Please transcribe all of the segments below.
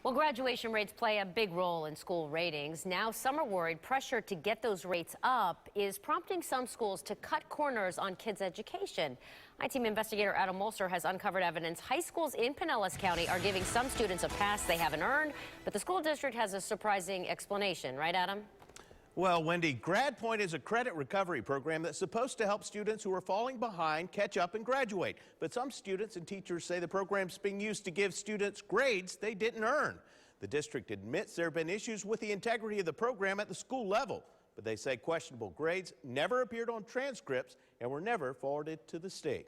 Well, graduation rates play a big role in school ratings. Now, some are worried pressure to get those rates up is prompting some schools to cut corners on kids' education. I-Team investigator Adam Wolser has uncovered evidence high schools in Pinellas County are giving some students a pass they haven't earned, but the school district has a surprising explanation. Right, Adam? Well, Wendy, GradPoint is a credit recovery program that's supposed to help students who are falling behind catch up and graduate. But some students and teachers say the program's being used to give students grades they didn't earn. The district admits there have been issues with the integrity of the program at the school level, but they say questionable grades never appeared on transcripts and were never forwarded to the state.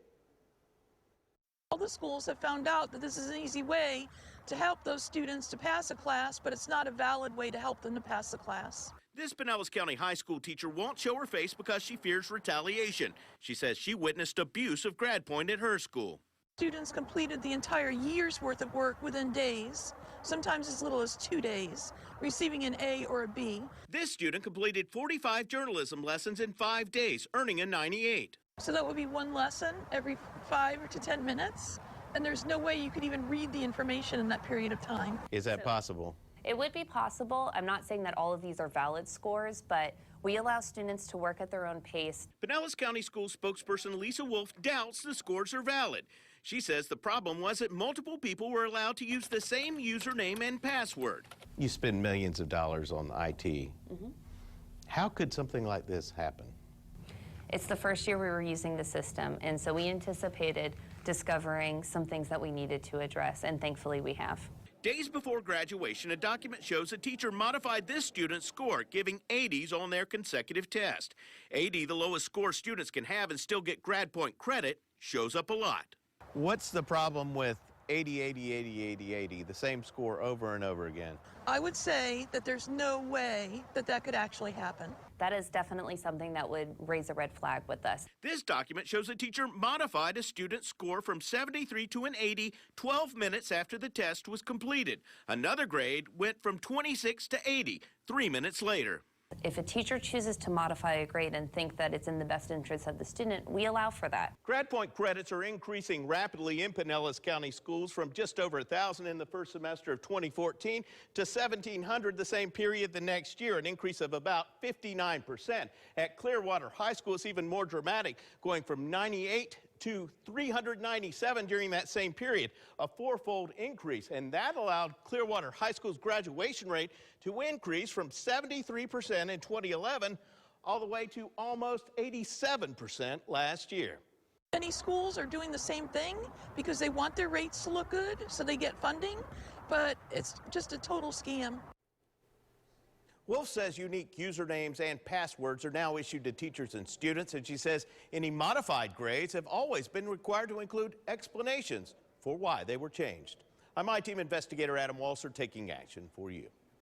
All the schools have found out that this is an easy way to help those students to pass a class, but it's not a valid way to help them to pass the class. This Pinellas County high school teacher won't show her face because she fears retaliation. She says she witnessed abuse of GradPoint at her school. Students completed the entire year's worth of work within days, sometimes as little as 2 days, receiving an A or a B. This student completed 45 journalism lessons in 5 days, earning a 98. So that would be one lesson every 5 to 10 minutes, and there's no way you could even read the information in that period of time. Is that possible? It would be possible. I'm not saying that all of these are valid scores, but we allow students to work at their own pace. Pinellas County School spokesperson Lisa Wolf doubts the scores are valid. She says the problem was that multiple people were allowed to use the same username and password. You spend millions of dollars on IT. Mm-hmm. How could something like this happen? It's the first year we were using the system, and so we anticipated discovering some things that we needed to address, and thankfully we have. Days before graduation, a document shows a teacher modified this student's score, giving 80s on their consecutive test. 80, the lowest score students can have and still get GradPoint credit, shows up a lot. What's the problem with 80, 80, 80, 80, 80, the same score over and over again? I would say that there's no way that that could actually happen. That is definitely something that would raise a red flag with us. This document shows a teacher modified a student's score from 73 to an 80 12 minutes after the test was completed. Another grade went from 26 to 80 3 minutes later. If a teacher chooses to modify a grade and think that it's in the best interest of the student, we allow for that. GradPoint credits are increasing rapidly in Pinellas County schools from just over 1,000 in the first semester of 2014 to 1,700 the same period the next year, an increase of about 59%. At Clearwater High School, it's even more dramatic, going from 98 to 397 during that same period, a fourfold increase. And that allowed Clearwater High School's graduation rate to increase from 73% in 2011 all the way to almost 87% last year. Many schools are doing the same thing because they want their rates to look good, so they get funding, but it's just a total scam. Wolf says unique usernames and passwords are now issued to teachers and students, and she says any modified grades have always been required to include explanations for why they were changed. I'm I-Team investigator Adam Wolser taking action for you.